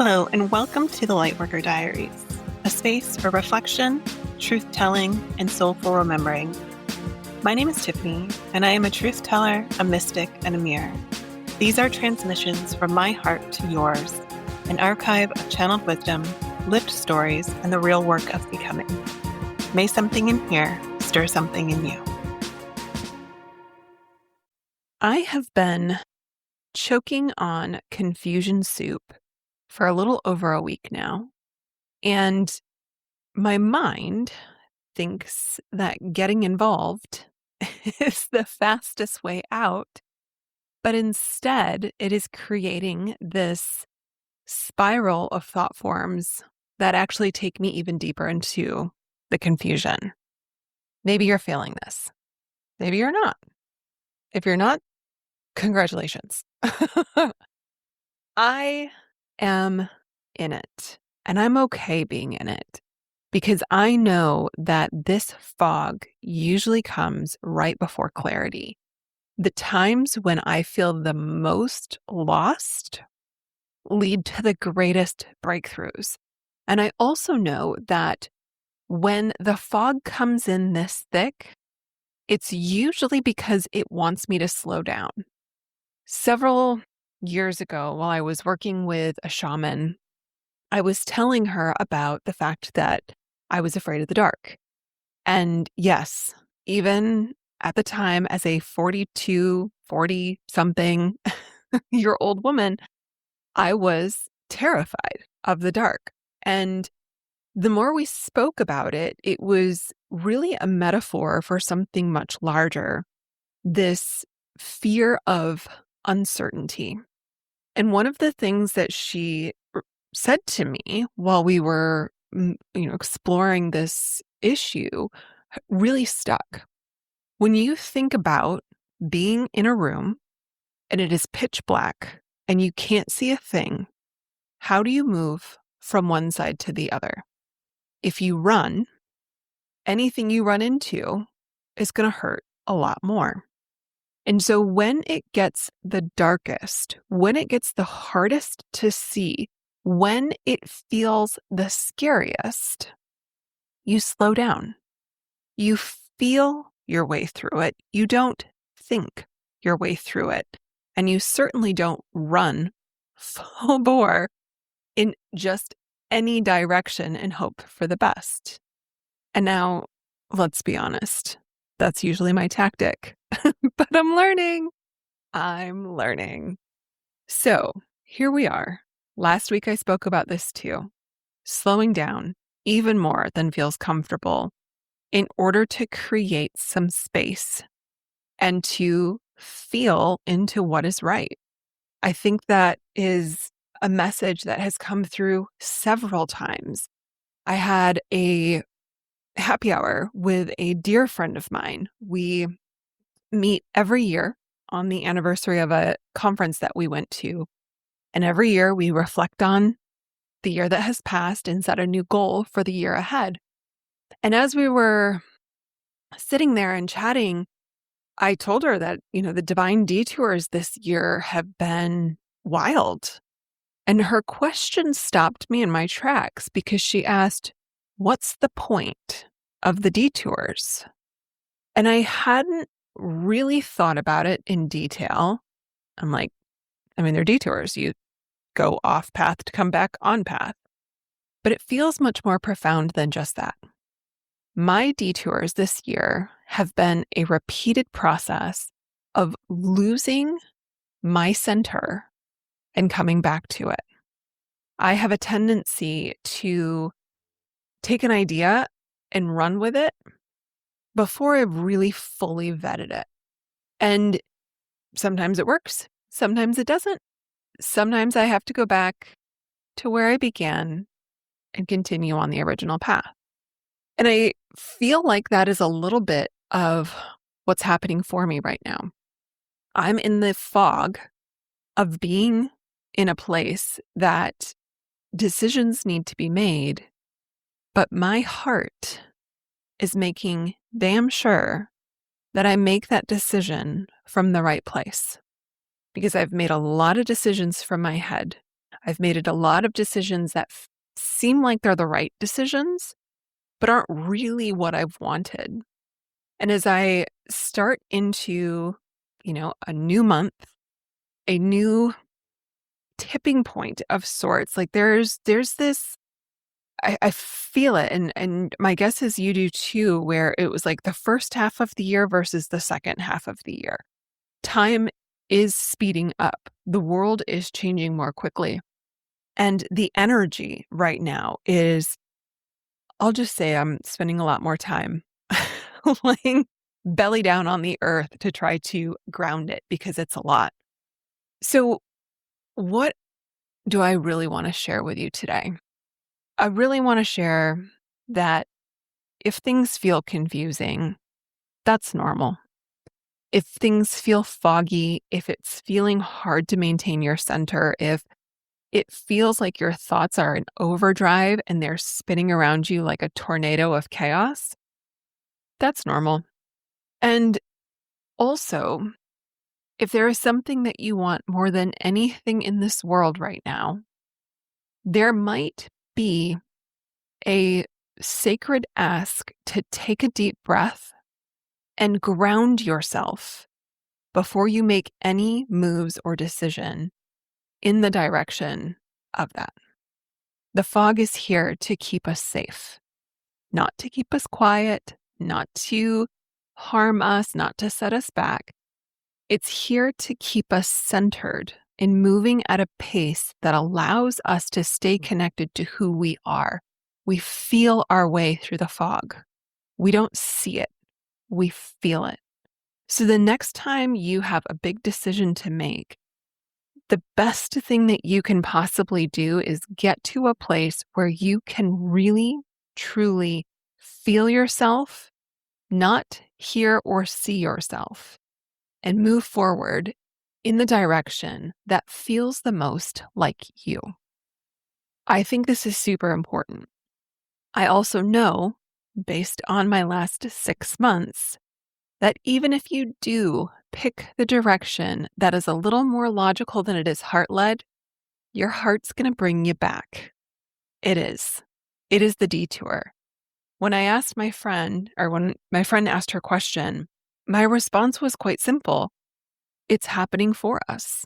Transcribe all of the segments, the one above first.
Hello, and welcome to the Lightworker Diaries, a space for reflection, truth-telling, and soulful remembering. My name is Tiffany, and I am a truth teller, a mystic, and a mirror. These are transmissions from my heart to yours, an archive of channeled wisdom, lived stories, and the real work of becoming. May something in here stir something in you. I have been choking on confusion soup for a little over a week now, and my mind thinks that getting involved is the fastest way out, but instead it is creating this spiral of thought forms that actually take me even deeper into the confusion. Maybe you're feeling this. Maybe you're not. If you're not, congratulations. I am in it, and I'm okay being in it because I know that this fog usually comes right before clarity. The times when I feel the most lost lead to the greatest breakthroughs. And I also know that when the fog comes in this thick, it's usually because it wants me to slow down. Several years ago, while I was working with a shaman, I was telling her about the fact that I was afraid of the dark. And yes, even at the time as a 40-something year old woman, I was terrified of the dark. And the more we spoke about it, it was really a metaphor for something much larger, this fear of uncertainty. And one of the things that she said to me while we were, exploring this issue really stuck. When you think about being in a room and it is pitch black and you can't see a thing, how do you move from one side to the other? If you run, anything you run into is going to hurt a lot more. And so when it gets the darkest, when it gets the hardest to see, when it feels the scariest, you slow down. You feel your way through it. You don't think your way through it. And you certainly don't run full bore in just any direction and hope for the best. And now, let's be honest, that's usually my tactic. But I'm learning. So here we are. Last week I spoke about this too. Slowing down even more than feels comfortable in order to create some space and to feel into what is right. I think that is a message that has come through several times. I had a happy hour with a dear friend of mine. We meet every year on the anniversary of a conference that we went to. And every year we reflect on the year that has passed and set a new goal for the year ahead. And as we were sitting there and chatting, I told her that, the divine detours this year have been wild. And her question stopped me in my tracks because she asked, "What's the point of the detours?" And I hadn't really thought about it in detail. I'm like, they're detours. You go off path to come back on path. But it feels much more profound than just that. My detours this year have been a repeated process of losing my center and coming back to it. I have a tendency to take an idea and run with it before I've really fully vetted it. And sometimes it works, sometimes it doesn't. Sometimes I have to go back to where I began and continue on the original path. And I feel like that is a little bit of what's happening for me right now. I'm in the fog of being in a place that decisions need to be made, but my heart is making damn sure that I make that decision from the right place. Because I've made a lot of decisions from my head. I've made it a lot of decisions that seem like they're the right decisions, but aren't really what I've wanted. And as I start into, a new month, a new tipping point of sorts, like there's this, I feel it. And my guess is you do too, where it was like the first half of the year versus the second half of the year. Time is speeding up. The world is changing more quickly. And the energy right now is, I'll just say I'm spending a lot more time laying belly down on the earth to try to ground it because it's a lot. So, what do I really want to share with you today? I really want to share that if things feel confusing, that's normal. If things feel foggy, if it's feeling hard to maintain your center, if it feels like your thoughts are in overdrive and they're spinning around you like a tornado of chaos, that's normal. And also, if there is something that you want more than anything in this world right now, there might be a sacred ask to take a deep breath and ground yourself before you make any moves or decision in the direction of that. The fog is here to keep us safe, not to keep us quiet, not to harm us, not to set us back. It's here to keep us centered and moving at a pace that allows us to stay connected to who we are. We feel our way through the fog. We don't see it. We feel it. So the next time you have a big decision to make, the best thing that you can possibly do is get to a place where you can really, truly feel yourself, not hear or see yourself, and move forward in the direction that feels the most like you. I think this is super important. I also know, based on my last 6 months, that even if you do pick the direction that is a little more logical than it is heart-led, your heart's going to bring you back. It is. It is the detour. When I asked my friend, or when my friend asked her question, my response was quite simple. It's happening for us.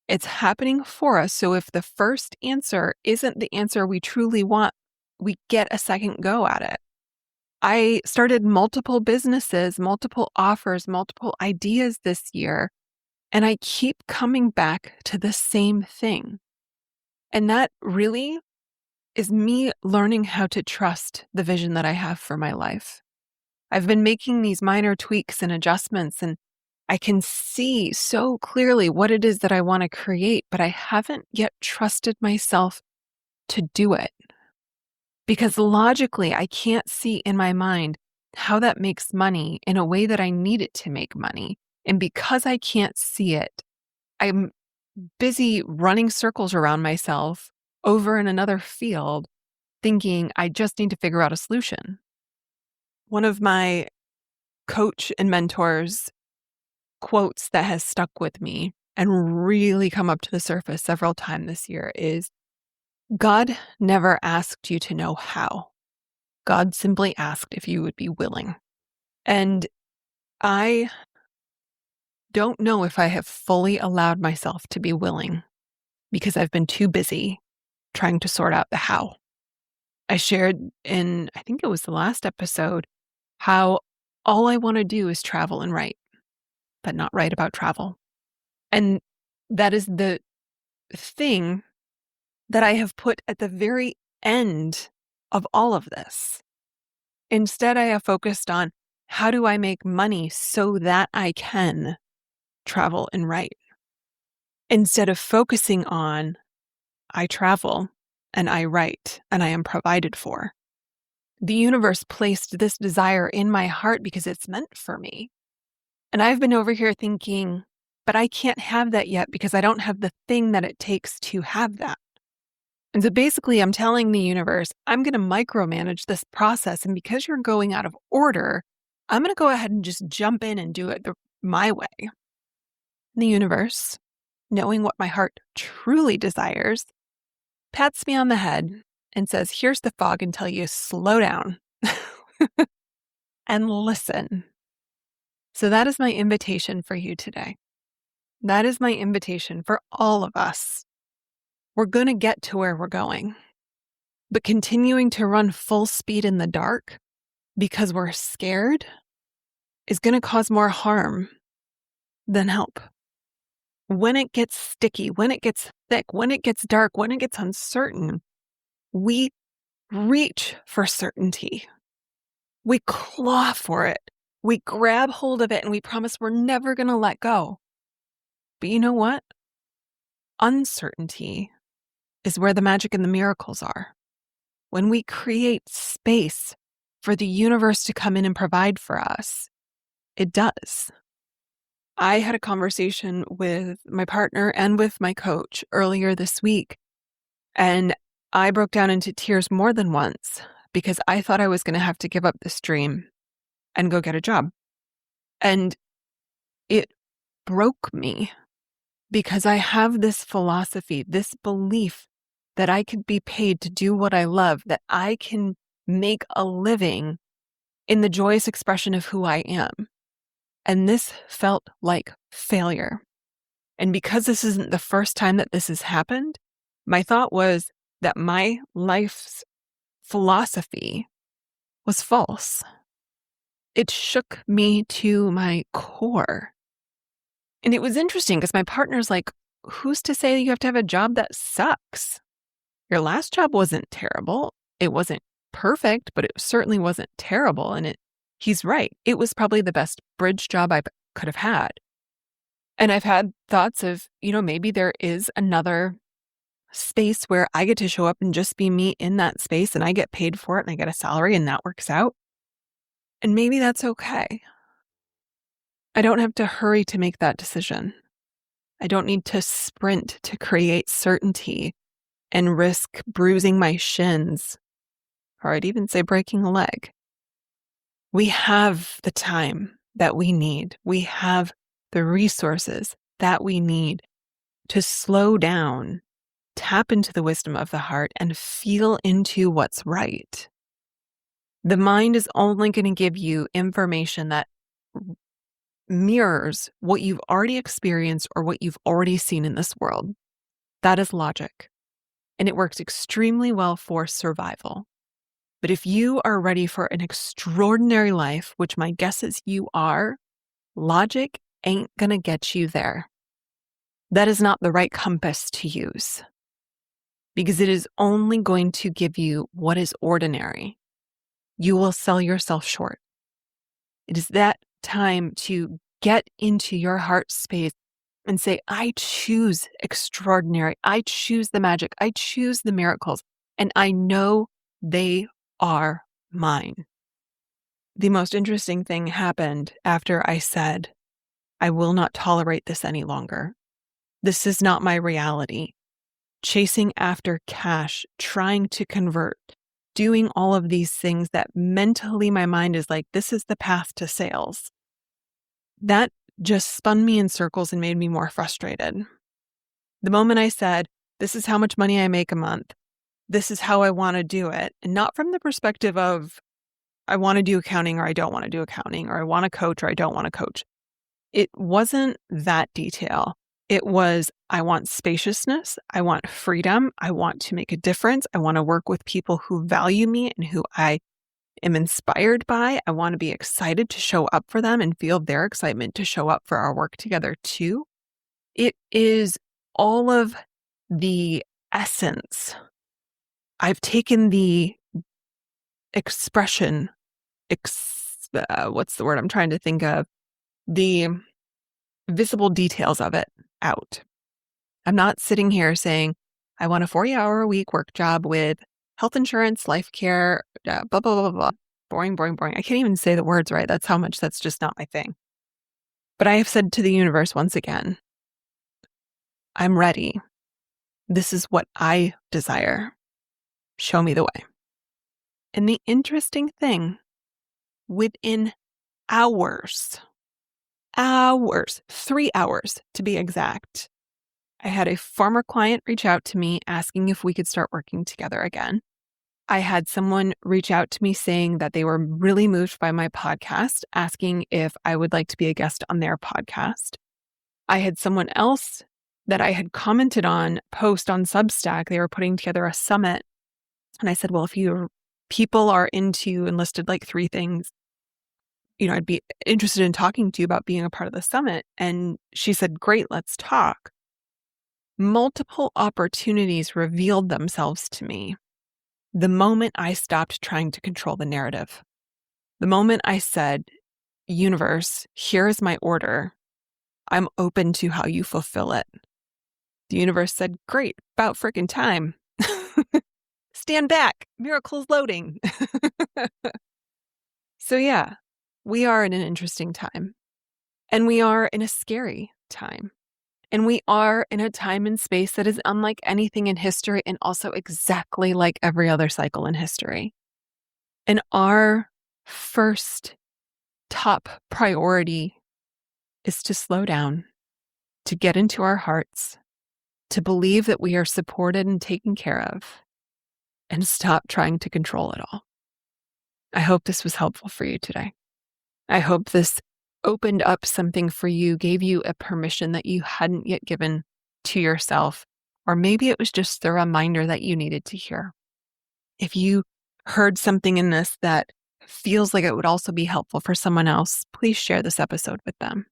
It's happening for us. So if the first answer isn't the answer we truly want, we get a second go at it. I started multiple businesses, multiple offers, multiple ideas this year, and I keep coming back to the same thing. And that really is me learning how to trust the vision that I have for my life. I've been making these minor tweaks and adjustments, and I can see so clearly what it is that I want to create, but I haven't yet trusted myself to do it. Because logically, I can't see in my mind how that makes money in a way that I need it to make money. And because I can't see it, I'm busy running circles around myself over in another field, thinking I just need to figure out a solution. One of my coach and mentors' quotes that has stuck with me and really come up to the surface several times this year is, God never asked you to know how. God simply asked if you would be willing. And I don't know if I have fully allowed myself to be willing because I've been too busy trying to sort out the how. I shared in, I think it was the last episode, how all I want to do is travel and write, but not write about travel. And that is the thing that I have put at the very end of all of this. Instead, I have focused on how do I make money so that I can travel and write, instead of focusing on I travel and I write and I am provided for. The universe placed this desire in my heart because it's meant for me. And I've been over here thinking, but I can't have that yet because I don't have the thing that it takes to have that. And so basically, I'm telling the universe, I'm going to micromanage this process. And because you're going out of order, I'm going to go ahead and just jump in and do it my way. The universe, knowing what my heart truly desires, pats me on the head and says, here's the fog until you slow down and listen. So that is my invitation for you today. That is my invitation for all of us. We're going to get to where we're going, but continuing to run full speed in the dark because we're scared is going to cause more harm than help. When it gets sticky, when it gets thick, when it gets dark, when it gets uncertain, we reach for certainty. We claw for it. We grab hold of it and we promise we're never going to let go. But you know what? Uncertainty is where the magic and the miracles are. When we create space for the universe to come in and provide for us, it does. I had a conversation with my partner and with my coach earlier this week, and I broke down into tears more than once because I thought I was going to have to give up this dream and go get a job. And it broke me because I have this philosophy, this belief that I could be paid to do what I love, that I can make a living in the joyous expression of who I am. And this felt like failure. And because this isn't the first time that this has happened, my thought was that my life's philosophy was false. It shook me to my core. And it was interesting because my partner's like, who's to say you have to have a job that sucks? Your last job wasn't terrible. It wasn't perfect, but it certainly wasn't terrible. And he's right. It was probably the best bridge job I could have had. And I've had thoughts of, maybe there is another space where I get to show up and just be me in that space and I get paid for it and I get a salary and that works out. And maybe that's okay. I don't have to hurry to make that decision. I don't need to sprint to create certainty and risk bruising my shins, or I'd even say breaking a leg. We have the time that we need. We have the resources that we need to slow down, tap into the wisdom of the heart, and feel into what's right. The mind is only going to give you information that mirrors what you've already experienced or what you've already seen in this world. That is logic. And it works extremely well for survival. But if you are ready for an extraordinary life, which my guess is you are, logic ain't going to get you there. That is not the right compass to use because it is only going to give you what is ordinary. You will sell yourself short. It is that time to get into your heart space and say, I choose extraordinary. I choose the magic. I choose the miracles. And I know they are mine. The most interesting thing happened after I said, I will not tolerate this any longer. This is not my reality. Chasing after cash, trying to convert, doing all of these things that mentally my mind is like, this is the path to sales. That just spun me in circles and made me more frustrated. The moment I said, this is how much money I make a month, this is how I want to do it, and not from the perspective of I want to do accounting or I don't want to do accounting, or I want to coach or I don't want to coach. It wasn't that detail. It was, I want spaciousness. I want freedom. I want to make a difference. I want to work with people who value me and who I am inspired by. I want to be excited to show up for them and feel their excitement to show up for our work together too. It is all of the essence. I've taken the expression, what's the word I'm trying to think of? The visible details of it out. I'm not sitting here saying, I want a 40-hour-a-week work job with health insurance, life care, blah, blah, blah, blah. Boring, boring, boring. I can't even say the words right. That's how much that's just not my thing. But I have said to the universe once again, I'm ready. This is what I desire. Show me the way. And the interesting thing, within hours, 3 hours to be exact, I had a former client reach out to me asking if we could start working together again. I had someone reach out to me saying that they were really moved by my podcast, asking if I would like to be a guest on their podcast. I had someone else that I had commented on post on Substack. They were putting together a summit. And I said, well, if your people are into and listed like 3 things, I'd be interested in talking to you about being a part of the summit. And she said, great, let's talk. Multiple opportunities revealed themselves to me the moment I stopped trying to control the narrative. The moment I said, universe, here is my order. I'm open to how you fulfill it. The universe said, great, about frickin' time. Stand back, miracle's loading. So yeah, we are in an interesting time. And we are in a scary time. And we are in a time and space that is unlike anything in history and also exactly like every other cycle in history. And our first top priority is to slow down, to get into our hearts, to believe that we are supported and taken care of, and stop trying to control it all. I hope this was helpful for you today. I hope this opened up something for you, gave you a permission that you hadn't yet given to yourself, or maybe it was just the reminder that you needed to hear. If you heard something in this that feels like it would also be helpful for someone else, please share this episode with them.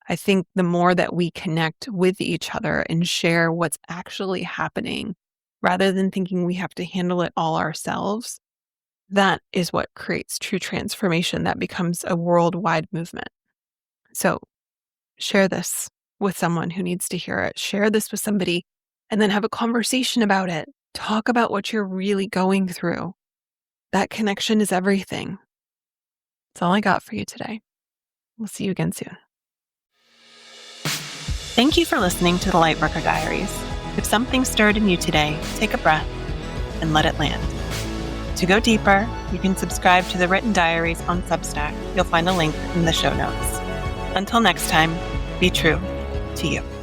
I think the more that we connect with each other and share what's actually happening, rather than thinking we have to handle it all ourselves, that is what creates true transformation that becomes a worldwide movement. So share this with someone who needs to hear it. Share this with somebody and then have a conversation about it. Talk about what you're really going through. That connection is everything. That's all I got for you today. We'll see you again soon. Thank you for listening to the Lightworker Diaries. If something stirred in you today, take a breath and let it land. To go deeper, you can subscribe to the written diaries on Substack. You'll find a link in the show notes. Until next time, be true to you.